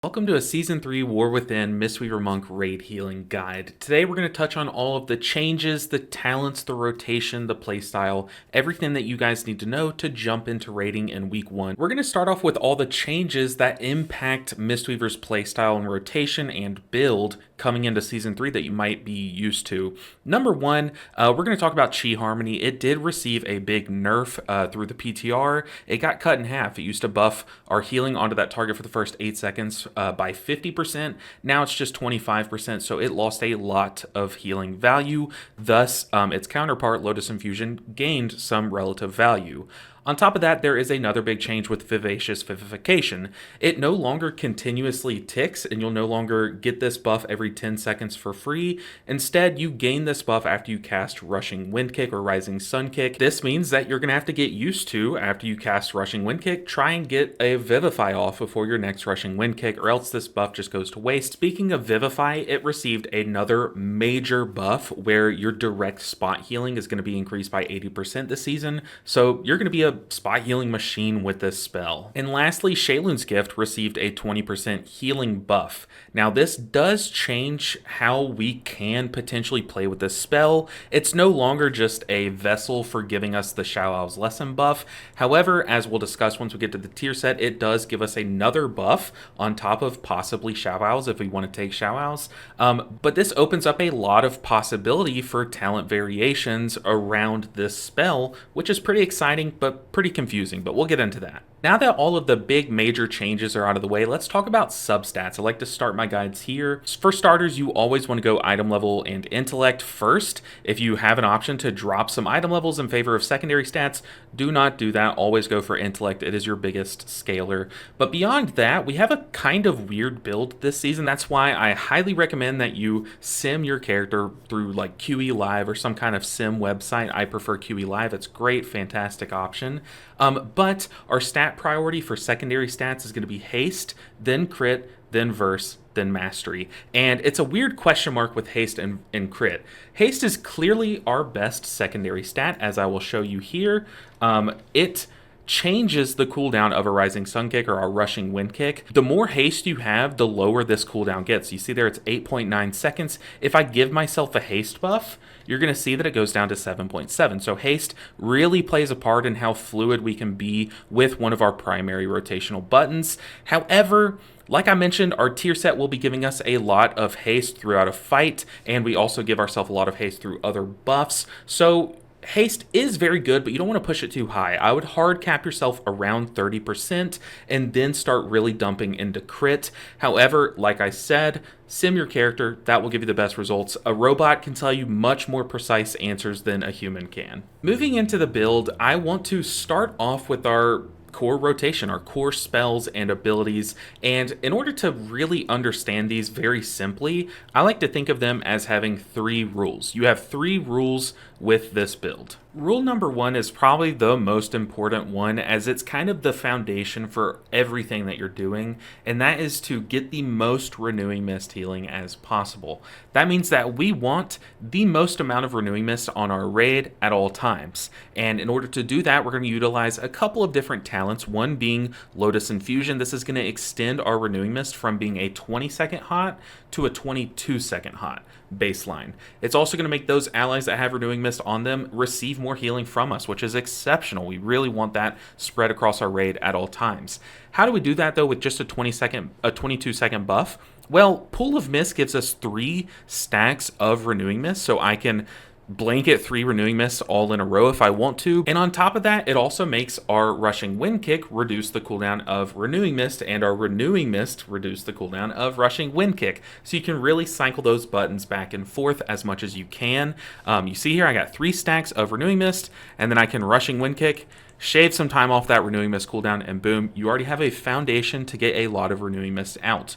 Welcome to a Season 3 War Within Mistweaver Monk Raid Healing Guide. Today we're going to touch on all of the changes, the talents, the rotation, the playstyle, everything that you guys need to know to jump into raiding in Week 1. We're going to start off with all the changes that impact Mistweaver's playstyle and rotation and build coming into Season 3 that you might be used to. Number one, we're going to talk about Chi Harmony. It did receive a big nerf through the PTR. It got cut in half. It used to buff our healing onto that target for the first 8 seconds by 50%. Now it's just 25%, so it lost a lot of healing value. Thus, its counterpart, Lotus Infusion, gained some relative value. On top of that, there is another big change with Vivacious Vivification. It no longer continuously ticks, and you'll no longer get this buff every 10 seconds for free. Instead, you gain this buff after you cast Rushing Wind Kick or Rising Sun Kick. This means that you're going to have to get used to, after you cast Rushing Wind Kick, try and get a Vivify off before your next Rushing Wind Kick, or else this buff just goes to waste. Speaking of Vivify, it received another major buff where your direct spot healing is going to be increased by 80% this season, so you're going to be a spot healing machine with this spell. And lastly, Shaylun's Gift received a 20% healing buff. Now this does change how we can potentially play with this spell. It's no longer just a vessel for giving us the Xiaoao's Lesson buff. However, as we'll discuss once we get to the tier set, it does give us another buff on top of possibly Xiaoao's if we want to take Xiaoao's. But this opens up a lot of possibility for talent variations around this spell, which is pretty exciting, but pretty confusing, but we'll get into that. Now that all of the big major changes are out of the way, let's talk about substats. I like to start my guides here. For starters, you always want to go item level and intellect first. If you have an option to drop some item levels in favor of secondary stats, do not do that. Always go for intellect. It is your biggest scaler. But beyond that, we have a kind of weird build this season. That's why I highly recommend that you sim your character through like QE Live or some kind of sim website. I prefer QE Live. It's great, fantastic option. But our stat priority for secondary stats is going to be haste, then crit, then verse, then mastery. And it's a weird question mark with haste and crit. Haste is clearly our best secondary stat, as I will show you here. It changes the cooldown of a Rising Sun Kick or a Rushing Wind Kick. The more haste you have, the lower this cooldown gets. You see there it's 8.9 seconds. If I give myself a haste buff, you're going to see that it goes down to 7.7. So haste really plays a part in how fluid we can be with one of our primary rotational buttons. However, like I mentioned, our tier set will be giving us a lot of haste throughout a fight, and we also give ourselves a lot of haste through other buffs. So haste is very good, but you don't want to push it too high. I would hard cap yourself around 30% and then start really dumping into crit. However, like I said, sim your character. That will give you the best results. A robot can tell you much more precise answers than a human can. Moving into the build, I want to start off with our core rotation, our core spells and abilities. And in order to really understand these very simply, I like to think of them as having 3 rules. You have 3 rules with this build. Rule number 1 is probably the most important one, as it's kind of the foundation for everything that you're doing, and that is to get the most Renewing Mist healing as possible. That means that we want the most amount of Renewing Mist on our raid at all times, and in order to do that, we're going to utilize a couple of different talents, one being Lotus Infusion. This is going to extend our Renewing Mist from being a 20-second hot to a 22-second hot baseline. It's also going to make those allies that have Renewing Mist on them receive more healing from us, which is exceptional. We really want that spread across our raid at all times. How do we do that though with just a 22-second buff? Well, Pool of Mist gives us 3 stacks of Renewing Mist, so I can blanket 3 Renewing Mists all in a row if I want to. And on top of that, it also makes our Rushing Wind Kick reduce the cooldown of Renewing Mist, and our Renewing Mist reduce the cooldown of Rushing Wind Kick. So you can really cycle those buttons back and forth as much as you can. You see here I got 3 stacks of Renewing Mist, and then I can Rushing Wind Kick, shave some time off that Renewing Mist cooldown, and boom, you already have a foundation to get a lot of Renewing Mist out.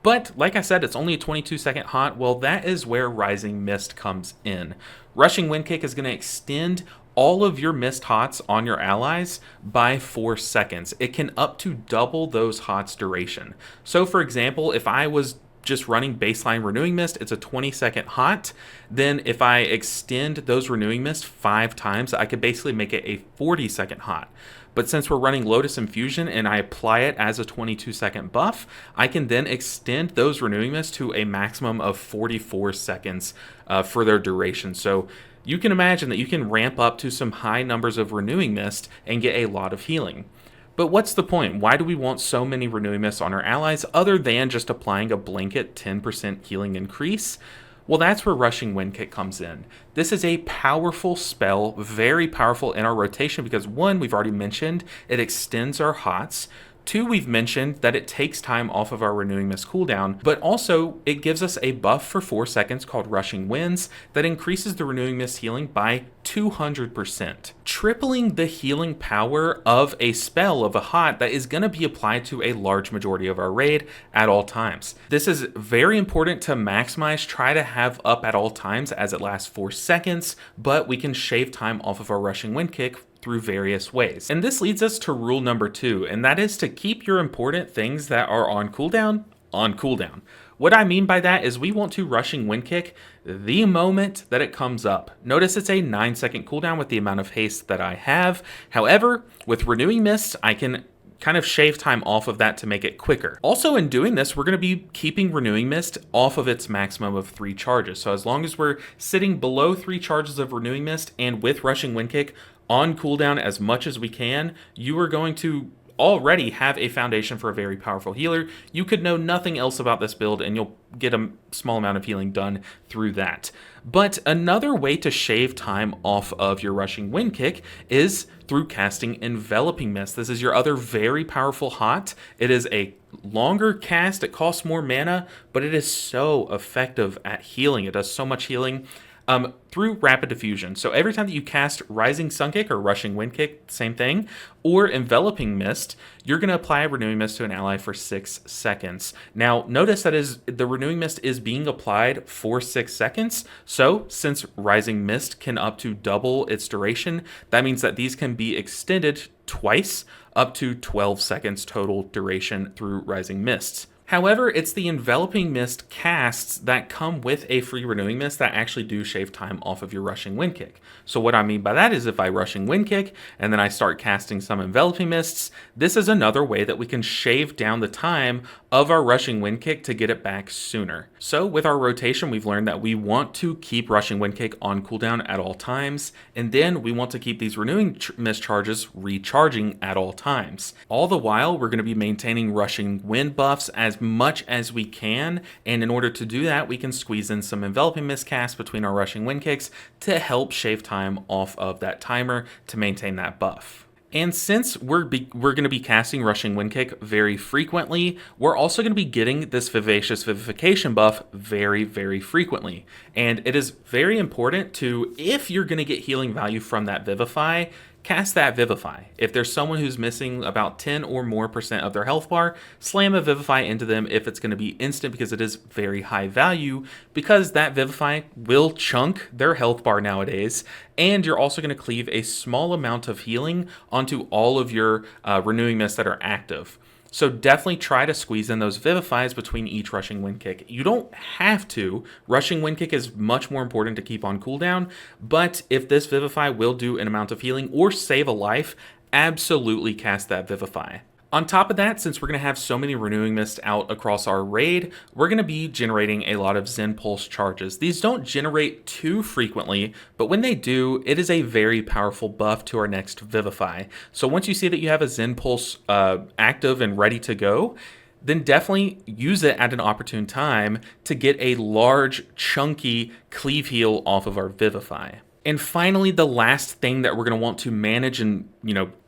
But like I said, it's only a 22-second hot. Well, that is where Rising Mist comes in. Rushing Wind Kick is going to extend all of your mist hots on your allies by 4 seconds. It can up to double those hots duration. So for example, if I was just running baseline Renewing Mist, it's a 20-second hot. Then if I extend those Renewing Mist 5 times, I could basically make it a 40-second hot. But since we're running Lotus Infusion and I apply it as a 22-second buff, I can then extend those renewing mists to a maximum of 44 seconds for their duration. So you can imagine that you can ramp up to some high numbers of renewing mist and get a lot of healing. But what's the point? Why do we want so many renewing mists on our allies other than just applying a blanket 10% healing increase? Well, that's where Rushing Wind Kick comes in. This is a powerful spell, very powerful in our rotation because 1, we've already mentioned, it extends our HOTS. 2, we've mentioned that it takes time off of our Renewing Mist cooldown, but also it gives us a buff for 4 seconds called Rushing Winds that increases the Renewing Mist healing by 200%, tripling the healing power of a spell of a hot that is going to be applied to a large majority of our raid at all times. This is very important to maximize, try to have up at all times as it lasts 4 seconds, but we can shave time off of our Rushing Wind Kick through various ways. And this leads us to rule number 2, and that is to keep your important things that are on cooldown on cooldown. What I mean by that is we want to Rushing Wind Kick the moment that it comes up. Notice it's a 9-second cooldown with the amount of haste that I have. However, with Renewing Mist, I can kind of shave time off of that to make it quicker. Also, in doing this, we're going to be keeping Renewing Mist off of its maximum of 3 charges. So as long as we're sitting below 3 charges of Renewing Mist and with Rushing Wind Kick on cooldown as much as we can, you are going to already have a foundation for a very powerful healer. You could know nothing else about this build and you'll get a small amount of healing done through that. But another way to shave time off of your Rushing Wind Kick is through casting Enveloping Mist. This is your other very powerful hot. It is a longer cast, it costs more mana, but it is so effective at healing. It does so much healing. Through Rapid Diffusion. So every time that you cast Rising Sun Kick or Rushing Wind Kick, same thing, or Enveloping Mist, you're going to apply a Renewing Mist to an ally for 6 seconds. Now, notice that the Renewing Mist is being applied for 6 seconds. So since Rising Mist can up to double its duration, that means that these can be extended twice, up to 12 seconds total duration through Rising Mists. However, it's the Enveloping Mist casts that come with a free Renewing Mist that actually do shave time off of your Rushing Wind Kick. So what I mean by that is if I Rushing Wind Kick and then I start casting some Enveloping Mists, this is another way that we can shave down the time of our Rushing Wind Kick to get it back sooner. So with our rotation, we've learned that we want to keep Rushing Wind Kick on cooldown at all times, and then we want to keep these Renewing Mist charges recharging at all times. All the while, we're going to be maintaining Rushing Wind buffs as much as we can, and in order to do that, we can squeeze in some Enveloping Mist casts between our Rushing Wind Kicks to help shave time off of that timer to maintain that buff. And since we're going to be casting Rushing Wind Kick very frequently, we're also going to be getting this Vivacious Vivification buff very, very frequently. And it is very important to, if you're going to get healing value from that Vivify, cast that Vivify. If there's someone who's missing about 10 or more % of their health bar, slam a Vivify into them if it's going to be instant because it is very high value, because that Vivify will chunk their health bar nowadays, and you're also going to cleave a small amount of healing onto all of your Renewing Mists that are active. So definitely try to squeeze in those Vivifies between each Rushing Wind Kick. You don't have to. Rushing Wind Kick is much more important to keep on cooldown, but if this Vivify will do an amount of healing or save a life, absolutely cast that Vivify. On top of that, since we're going to have so many Renewing Mists out across our raid, we're going to be generating a lot of Zen Pulse charges. These don't generate too frequently, but when they do, it is a very powerful buff to our next Vivify. So once you see that you have a Zen Pulse active and ready to go, then definitely use it at an opportune time to get a large, chunky cleave heal off of our Vivify. And finally, the last thing that we're going to want to manage and,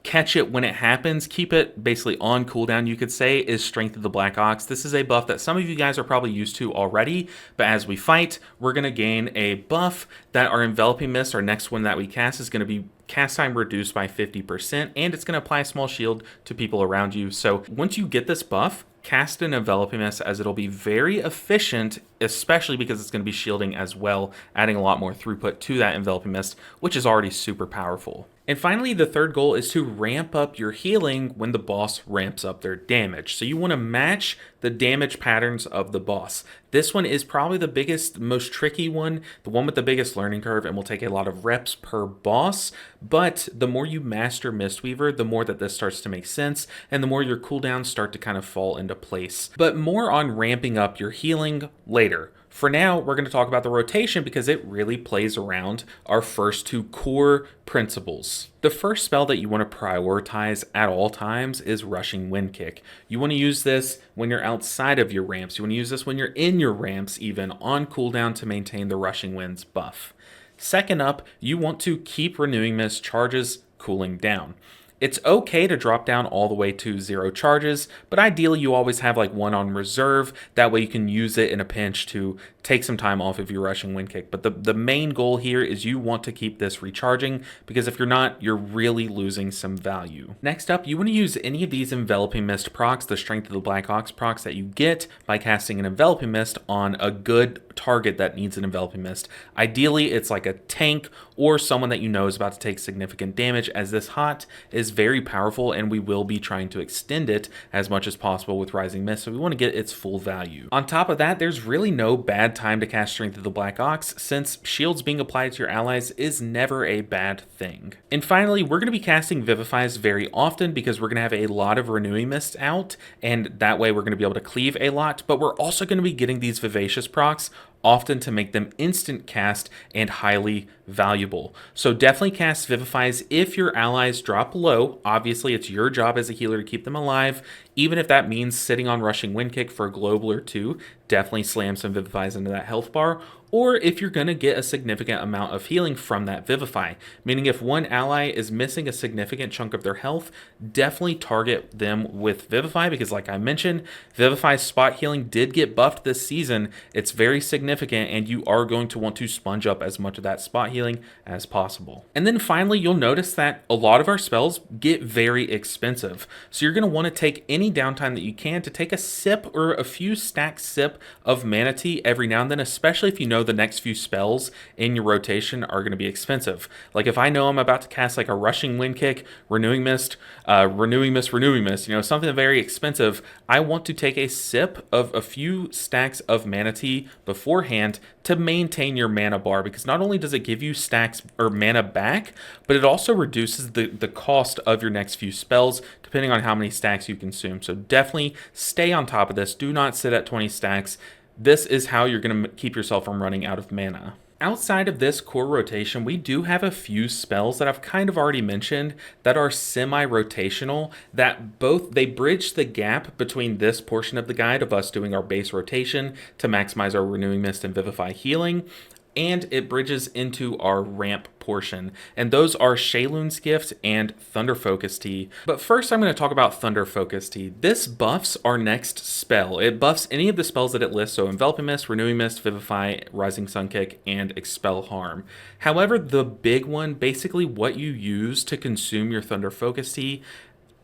catch it when it happens, keep it basically on cooldown, you could say, is Strength of the Black Ox. This is a buff that some of you guys are probably used to already, but as we fight, we're going to gain a buff that our Enveloping Mist, our next one that we cast, is going to be cast time reduced by 50%, and it's going to apply a small shield to people around you. So once you get this buff, cast an Enveloping Mist, as it'll be very efficient, especially because it's going to be shielding as well, adding a lot more throughput to that Enveloping Mist, which is already super powerful. And finally, the third goal is to ramp up your healing when the boss ramps up their damage. So you want to match the damage patterns of the boss. This one is probably the biggest, most tricky one, the one with the biggest learning curve, and will take a lot of reps per boss. But the more you master Mistweaver, the more that this starts to make sense, and the more your cooldowns start to kind of fall into place. But more on ramping up your healing later. For now, we're going to talk about the rotation because it really plays around our first two core principles. The first spell that you want to prioritize at all times is Rushing Wind Kick. You want to use this when you're outside of your ramps. You want to use this when you're in your ramps, even on cooldown, to maintain the Rushing Winds buff. Second up, you want to keep Renewing Mist charges cooling down. It's okay to drop down all the way to 0 charges, but ideally you always have like one on reserve. That way you can use it in a pinch to take some time off of your Rushing Wind Kick. But the main goal here is you want to keep this recharging, because if you're not, you're really losing some value. Next up, you want to use any of these Enveloping Mist procs, the Strength of the Black Ox procs that you get by casting an Enveloping Mist on a good target that needs an Enveloping Mist. Ideally, it's like a tank or someone that you know is about to take significant damage, as this hot is very powerful and we will be trying to extend it as much as possible with Rising Mist, so we want to get its full value. On top of that, there's really no bad time to cast Strength of the Black Ox, since shields being applied to your allies is never a bad thing. And finally, we're going to be casting Vivifies very often because we're going to have a lot of Renewing Mist out, and that way we're going to be able to cleave a lot, but we're also going to be getting these Vivacious procs often to make them instant cast and highly valuable. So definitely cast Vivifies if your allies drop low. Obviously, it's your job as a healer to keep them alive. Even if that means sitting on Rushing Wind Kick for a global or two, definitely slam some Vivifies into that health bar. Or if you're going to get a significant amount of healing from that Vivify, meaning if one ally is missing a significant chunk of their health, definitely target them with Vivify, because like I mentioned, Vivify's spot healing did get buffed this season. It's very significant, and you are going to want to sponge up as much of that spot healing as possible. And then finally, you'll notice that a lot of our spells get very expensive. So you're going to want to take any downtime that you can to take a sip or a few stack sip of Mana Tea every now and then, especially if you know the next few spells in your rotation are going to be expensive. Like if I know I'm about to cast like a Rushing Wind Kick, Renewing Mist, Renewing Mist, you know, something very expensive, I want to take a sip of a few stacks of Mana Tea beforehand to maintain your mana bar, because not only does it give you stacks or mana back, but it also reduces the cost of your next few spells depending on how many stacks you consume. So definitely stay on top of this. Do not sit at 20 stacks. This is how you're going to keep yourself from running out of mana. Outside of this core rotation, we do have a few spells that I've kind of already mentioned that are semi-rotational, that they bridge the gap between this portion of the guide of us doing our base rotation to maximize our Renewing Mist and Vivify healing, and it bridges into our ramp portion, and those are Sheilun's Gift and Thunder Focus Tea. But first I'm going to talk about Thunder Focus Tea. This buffs our next spell. It buffs any of the spells that it lists, so Enveloping Mist, Renewing Mist, Vivify, Rising Sun Kick, and Expel Harm. However, the big one, basically what you use to consume your Thunder Focus Tea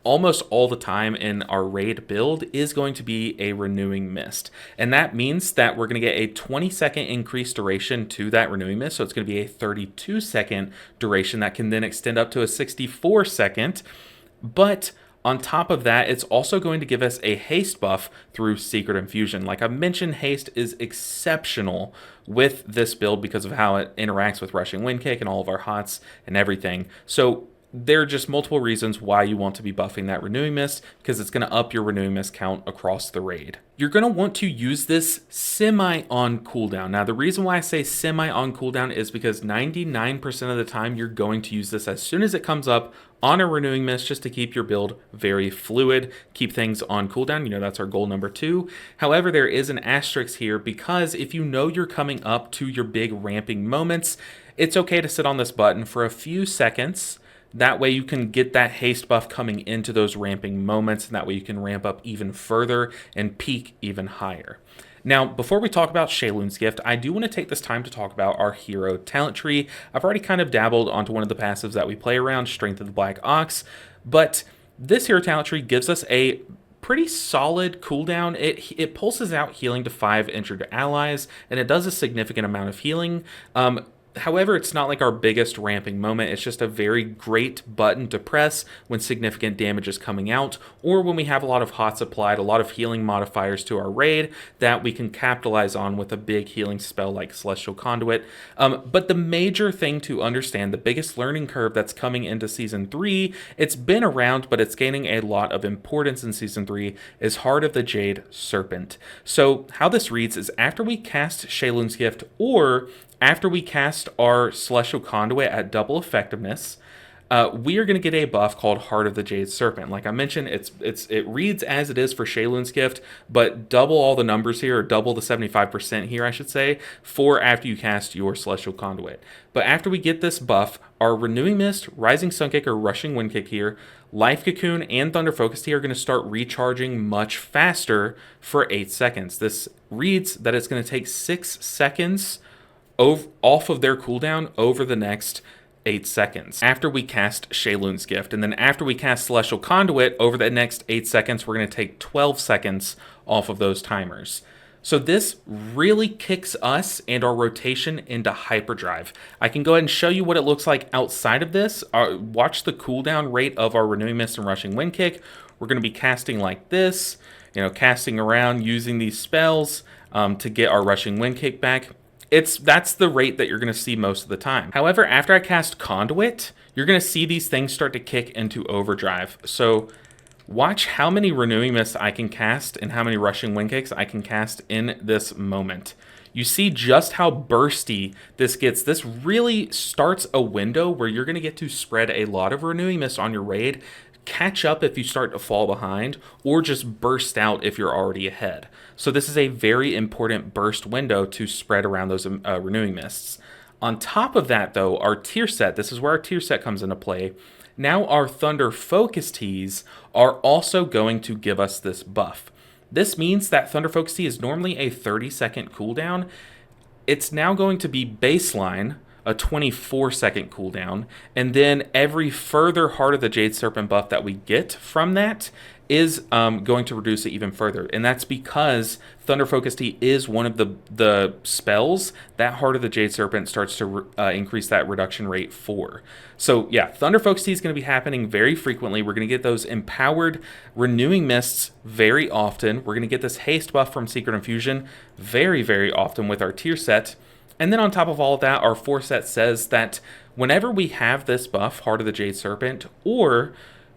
almost all the time in our raid build, is going to be a Renewing Mist. And that means that we're going to get a 20-second increased duration to that Renewing Mist. So it's going to be a 32-second duration that can then extend up to a 64-second. But on top of that, it's also going to give us a haste buff through Secret Infusion. Like I mentioned, haste is exceptional with this build because of how it interacts with Rushing Wind Kick and all of our hots and everything. So there are just multiple reasons why you want to be buffing that Renewing Mist, because it's going to up your Renewing Mist count across the raid. You're going to want to use this semi on cooldown. Now, the reason why I say semi on cooldown is because 99% of the time you're going to use this as soon as it comes up on a Renewing Mist, just to keep your build very fluid, keep things on cooldown. You know, that's our goal number 2. However, there is an asterisk here, because if you know you're coming up to your big ramping moments, it's okay to sit on this button for a few seconds. That way you can get that haste buff coming into those ramping moments, and that way you can ramp up even further and peak even higher. Now, before we talk about Sheilun's Gift, I do want to take this time to talk about our hero talent tree. I've already kind of dabbled onto one of the passives that we play around, Strength of the Black Ox, but this hero talent tree gives us a pretty solid cooldown. It pulses out healing to 5 injured allies, and it does a significant amount of healing. However, it's not like our biggest ramping moment. It's just a very great button to press when significant damage is coming out, or when we have a lot of HOTS applied, a lot of healing modifiers to our raid that we can capitalize on with a big healing spell like Celestial Conduit. But the major thing to understand, the biggest learning curve that's coming into Season 3, it's been around, but it's gaining a lot of importance in Season 3, is Heart of the Jade Serpent. So how this reads is after we cast Sheilun's Gift, or after we cast our Celestial Conduit at double effectiveness, we are going to get a buff called Heart of the Jade Serpent. Like I mentioned, it reads as it is for Sheilun's Gift, but double all the numbers here, or double the 75% here, I should say, for after you cast your Celestial Conduit. But after we get this buff, our Renewing Mist, Rising Sun Kick, or Rushing Wind Kick here, Life Cocoon, and Thunder Focus Tea are going to start recharging much faster for 8 seconds. This reads that it's going to take 6 seconds off of their cooldown over the next 8 seconds after we cast Sheilun's Gift. And then after we cast Celestial Conduit, over the next 8 seconds, we're going to take 12 seconds off of those timers. So this really kicks us and our rotation into hyperdrive. I can go ahead and show you what it looks like outside of this. Watch the cooldown rate of our Renewing Mist and Rushing Wind Kick. We're going to be casting like this, casting around using these spells to get our Rushing Wind Kick back. That's the rate that you're going to see most of the time. However, after I cast Conduit, you're going to see these things start to kick into overdrive. So watch how many Renewing Mists I can cast and how many Rushing Wind Kicks I can cast in this moment. You see just how bursty this gets. This really starts a window where you're going to get to spread a lot of Renewing Mists on your raid, catch up if you start to fall behind, or just burst out if you're already ahead. So this is a very important burst window to spread around those Renewing Mists. On top of that, though, our Tierset, this is where our Tierset comes into play. Now our Thunder Focus Teas are also going to give us this buff. This means that Thunder Focus Tea is normally a 30-second cooldown. It's now going to be baseline, a 24-second cooldown, and then every further Heart of the Jade Serpent buff that we get from that is going to reduce it even further. And that's because Thunder Focus Tea is one of the spells that Heart of the Jade Serpent starts to increase that reduction rate for. So yeah, Thunder Focus Tea is going to be happening very frequently. We're going to get those empowered Renewing Mists very often. We're going to get this haste buff from Secret Infusion very, very often with our Tierset. And then on top of all of that, our foreset says that whenever we have this buff, Heart of the Jade Serpent, or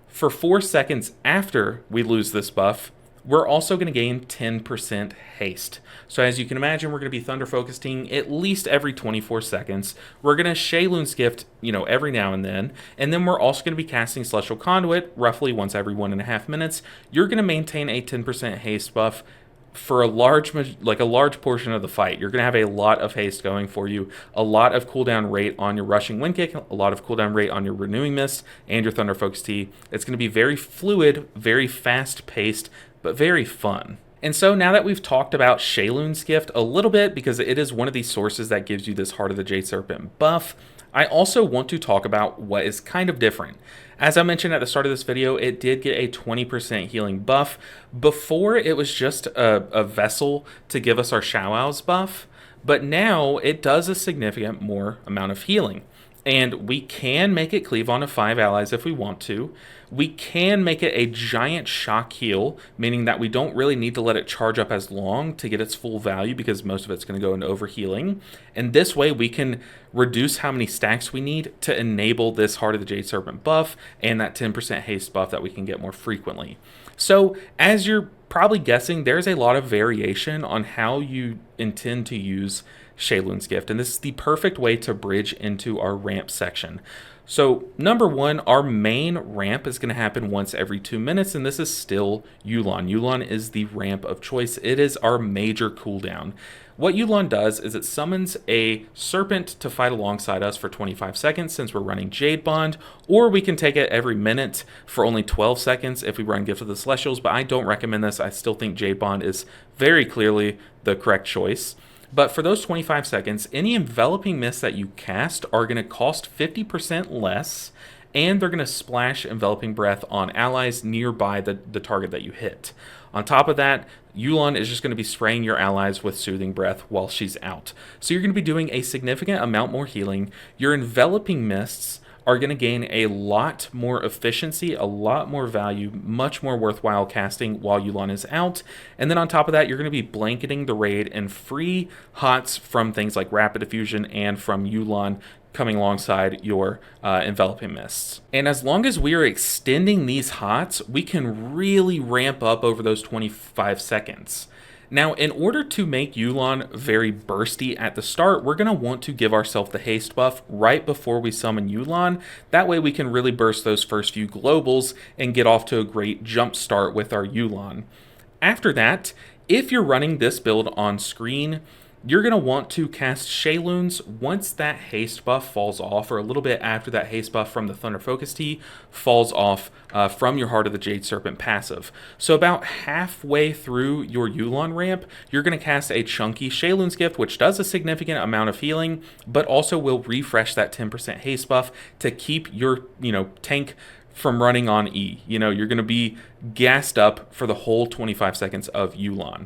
for 4 seconds after we lose this buff, we're also going to gain 10% haste. So as you can imagine, we're going to be Thunder Focusing at least every 24 seconds. We're going to Sheilun's Gift, every now and then. And then we're also going to be casting Celestial Conduit roughly once every 1.5 minutes. You're going to maintain a 10% haste buff for a large portion of the fight. You're going to have a lot of haste going for you, a lot of cooldown rate on your Rushing Wind Kick, a lot of cooldown rate on your Renewing Mist and your Thunder Focus Tea. It's going to be very fluid, very fast-paced, but very fun. And so now that we've talked about Sheilun's Gift a little bit, because it is one of these sources that gives you this Heart of the Jade Serpent buff, I also want to talk about what is kind of different. As I mentioned at the start of this video, it did get a 20% healing buff. Before, it was just a vessel to give us our Shao-Ao's buff, but now it does a significant more amount of healing. And we can make it cleave onto 5 allies if we want to. We can make it a giant shock heal, meaning that we don't really need to let it charge up as long to get its full value, because most of it's going to go into overhealing. And this way we can reduce how many stacks we need to enable this Heart of the Jade Serpent buff and that 10% haste buff that we can get more frequently. So as you're probably guessing, there's a lot of variation on how you intend to use Sheilun's Gift, and this is the perfect way to bridge into our ramp section. So number one, our main ramp is going to happen once every 2 minutes, and this is still Yu'lon. Yu'lon is the ramp of choice. It is our major cooldown. What Yu'lon does is it summons a serpent to fight alongside us for 25 seconds since we're running Jade Bond, or we can take it every minute for only 12 seconds if we run Gift of the Celestials, but I don't recommend this. I still think Jade Bond is very clearly the correct choice. But for those 25 seconds, any enveloping mists that you cast are going to cost 50% less, and they're going to splash enveloping breath on allies nearby the target that you hit. On top of that, Yu'lon is just going to be spraying your allies with Soothing Breath while she's out. So you're going to be doing a significant amount more healing. Your enveloping mists are going to gain a lot more efficiency, a lot more value, much more worthwhile casting while Yu'lon is out. And then on top of that, you're going to be blanketing the raid in free hots from things like Rapid Diffusion and from Yu'lon coming alongside your enveloping mists. And as long as we are extending these hots, we can really ramp up over those 25 seconds. Now, in order to make Yu'lon very bursty at the start, we're going to want to give ourselves the haste buff right before we summon Yu'lon. That way we can really burst those first few globals and get off to a great jump start with our Yu'lon. After that, if you're running this build on screen, you're going to want to cast Shayloons once that haste buff falls off, or a little bit after that haste buff from the Thunder Focus Tea falls off from your Heart of the Jade Serpent passive. So about halfway through your Yu'lon ramp, you're going to cast a chunky Shayloon's Gift, which does a significant amount of healing, but also will refresh that 10% haste buff to keep your tank from running on E. You're going to be gassed up for the whole 25 seconds of Yu'lon.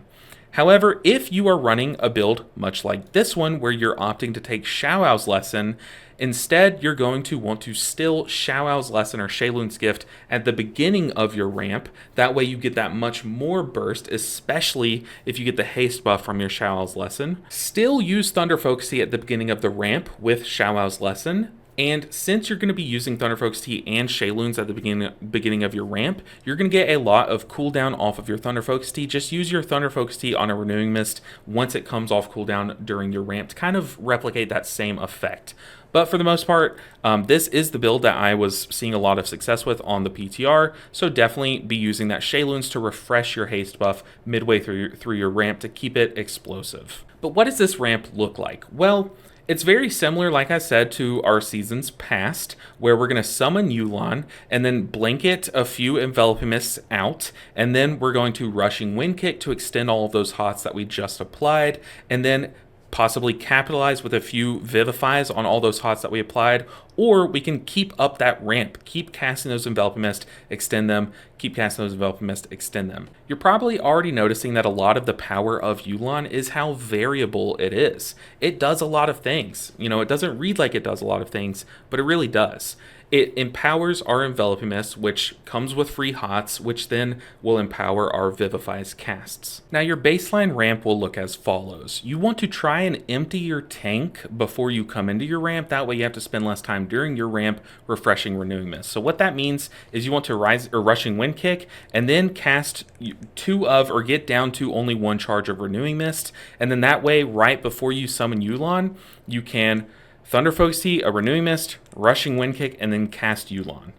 However, if you are running a build much like this one, where you're opting to take Xiaoao's Lesson, instead you're going to want to still Xiaoao's Lesson or Shayloon's Gift at the beginning of your ramp. That way you get that much more burst, especially if you get the haste buff from your Xiaoao's Lesson. Still use Thunder Focus Tea at the beginning of the ramp with Xiaoao's Lesson. And since you're going to be using Thunder Focus Tea and Shayloons at the beginning of your ramp, you're going to get a lot of cooldown off of your Thunder Focus Tea. Just use your Thunder Focus Tea on a Renewing Mist once it comes off cooldown during your ramp to kind of replicate that same effect. But for the most part, this is the build that I was seeing a lot of success with on the PTR, so definitely be using that Shayloons to refresh your haste buff midway through your ramp to keep it explosive. But what does this ramp look like? Well, it's very similar, like I said, to our seasons past, where we're going to summon Yu'lon and then blanket a few Enveloping Mists out, and then we're going to Rushing Wind Kick to extend all of those hots that we just applied, and then possibly capitalize with a few Vivifies on all those hots that we applied, or we can keep up that ramp, keep casting those Enveloping Mist, extend them, keep casting those Enveloping Mist, extend them. You're probably already noticing that a lot of the power of Yu'lon is how variable it is. It does a lot of things. It doesn't read like it does a lot of things, but it really does. It empowers our Enveloping Mist, which comes with free hots, which then will empower our Vivifies casts. Now your baseline ramp will look as follows. You want to try and empty your tank before you come into your ramp. That way you have to spend less time during your ramp refreshing Renewing Mist. So what that means is you want to Rushing Wind Kick and then cast get down to only one charge of Renewing Mist. And then that way, right before you summon Yu'lon, you can Thunder Focus Tea, a Renewing Mist, Rushing Wind Kick, and then cast Yu'lon.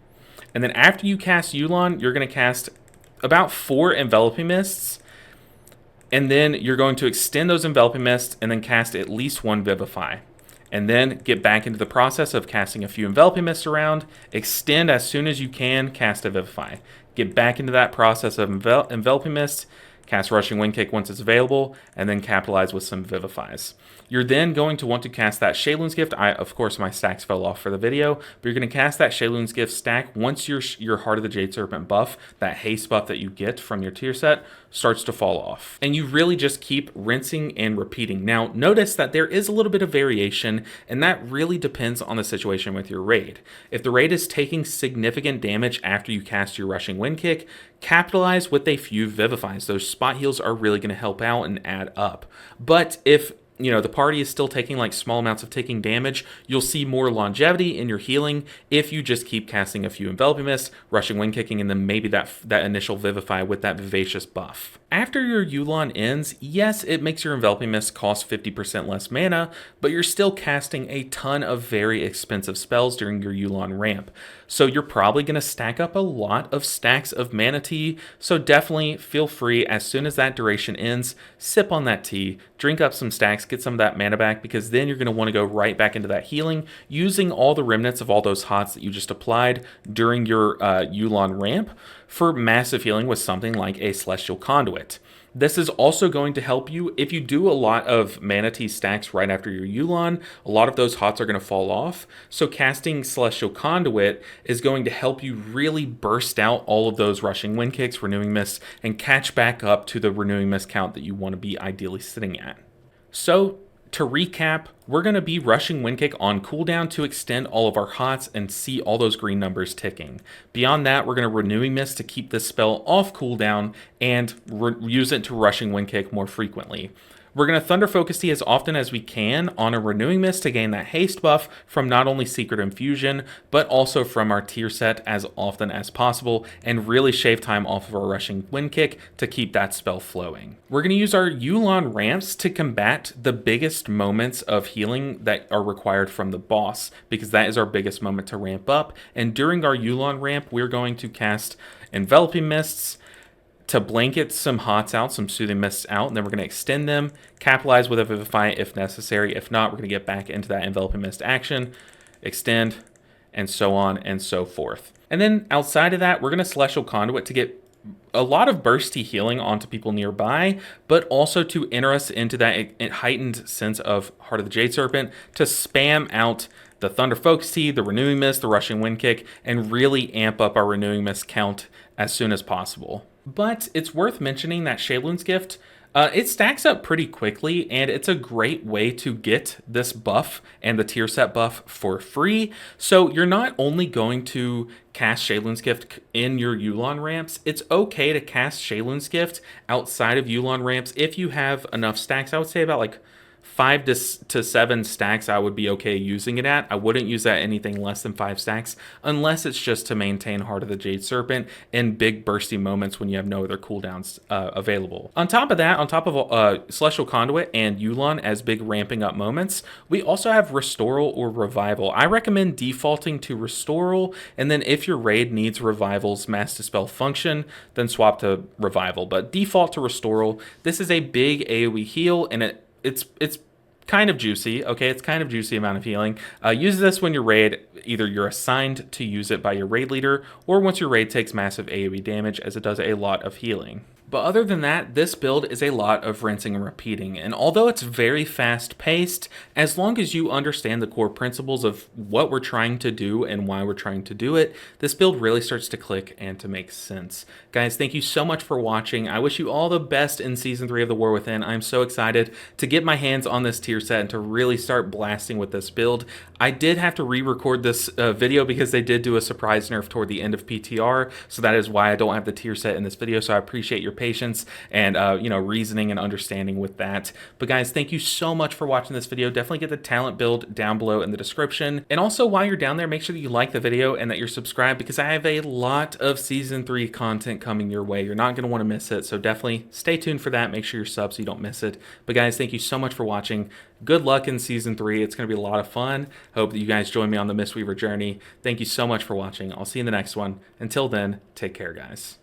And then after you cast Yu'lon, you're going to cast about 4 Enveloping Mists, and then you're going to extend those Enveloping Mists and then cast at least 1 Vivify. And then get back into the process of casting a few Enveloping Mists around, extend as soon as you can, cast a Vivify. Get back into that process of Enveloping Mists, cast Rushing Wind Kick once it's available, and then capitalize with some Vivifies. You're then going to want to cast that Shayloon's Gift. Of course, my stacks fell off for the video, but you're going to cast that Shayloon's Gift stack once your Heart of the Jade Serpent buff, that haste buff that you get from your Tierset, starts to fall off. And you really just keep rinsing and repeating. Now, notice that there is a little bit of variation, and that really depends on the situation with your raid. If the raid is taking significant damage after you cast your Rushing Wind Kick, capitalize with a few Vivifies. Those spot heals are really going to help out and add up. But if the party is still taking like small amounts of taking damage, you'll see more longevity in your healing if you just keep casting a few Enveloping Mists, Rushing Wind Kicking, and then maybe that initial Vivify with that Vivacious buff. After your Yu'lon ends, yes, it makes your Enveloping Mist cost 50% less mana, but you're still casting a ton of very expensive spells during your Yu'lon ramp. So you're probably going to stack up a lot of stacks of Mana Tea, so definitely feel free, as soon as that duration ends, sip on that tea, drink up some stacks, get some of that mana back, because then you're going to want to go right back into that healing, using all the remnants of all those hots that you just applied during your Yu'lon ramp for massive healing with something like a Celestial Conduit. This is also going to help you if you do a lot of Manatee stacks right after your Yulon. A lot of those hots are going to fall off. So casting Celestial Conduit is going to help you really burst out all of those rushing wind kicks, renewing mists, and catch back up to the renewing mist count that you want to be ideally sitting at. So to recap, we're going to be rushing Windkick on cooldown to extend all of our hots and see all those green numbers ticking. Beyond that, we're going to Renewing Mist to keep this spell off cooldown and use it to rushing Windkick more frequently. We're going to Thunder Focus Tea as often as we can on a Renewing Mist to gain that haste buff from not only Secret Infusion, but also from our Tierset as often as possible, and really shave time off of our rushing Wind Kick to keep that spell flowing. We're going to use our Yulon ramps to combat the biggest moments of healing that are required from the boss, because that is our biggest moment to ramp up, and during our Yulon ramp, we're going to cast Enveloping Mists, to blanket some hots out, some soothing mists out, and then we're going to extend them, capitalize with a Vivify if necessary. If not, we're going to get back into that enveloping mist action, extend, and so on and so forth. And then outside of that, we're going to Celestial Conduit to get a lot of bursty healing onto people nearby, but also to enter us into that heightened sense of Heart of the Jade Serpent to spam out the Thunder Focus Tea, the Renewing Mist, the Rushing Wind Kick, and really amp up our Renewing Mist count as soon as possible. But it's worth mentioning that Sheilun's Gift, it stacks up pretty quickly, and it's a great way to get this buff and the Tierset buff for free. So you're not only going to cast Sheilun's Gift in your Yulon ramps, it's okay to cast Sheilun's Gift outside of Yulon ramps if you have enough stacks. I would say about like 5 to 7 stacks I would be okay using it at. I wouldn't use that anything less than 5 stacks unless it's just to maintain Heart of the Jade Serpent in big bursty moments when you have no other cooldowns available. On top of that, on top of Celestial Conduit and Yulon as big ramping up moments, we also have Restoral or Revival. I recommend defaulting to Restoral, and then if your raid needs Revival's Mass Dispel function, then swap to Revival. But default to Restoral. This is a big AoE heal, and it's kind of juicy, okay? It's kind of juicy amount of healing. Use this when your raid, either you're assigned to use it by your raid leader, or once your raid takes massive AoE damage, as it does a lot of healing. But other than that, this build is a lot of rinsing and repeating, and although it's very fast-paced, as long as you understand the core principles of what we're trying to do and why we're trying to do it, this build really starts to click and to make sense. Guys, thank you so much for watching. I wish you all the best in Season 3 of The War Within. I'm so excited to get my hands on this tier set and to really start blasting with this build. I did have to re-record this video because they did do a surprise nerf toward the end of PTR, so that is why I don't have the tier set in this video, so I appreciate your patience and reasoning and understanding with that. But guys, thank you so much for watching this video. Definitely get the talent build down below in the description, and also while you're down there, make sure that you like the video and that you're subscribed, because I have a lot of Season 3 content coming your way. You're not going to want to miss it, so definitely stay tuned for that. Make sure you're subbed so you don't miss it. But guys, thank you so much for watching. Good luck in Season 3. It's going to be a lot of fun. Hope that you guys join me on the Mistweaver journey. Thank you so much for watching. I'll see you in the next one. Until then, take care, guys.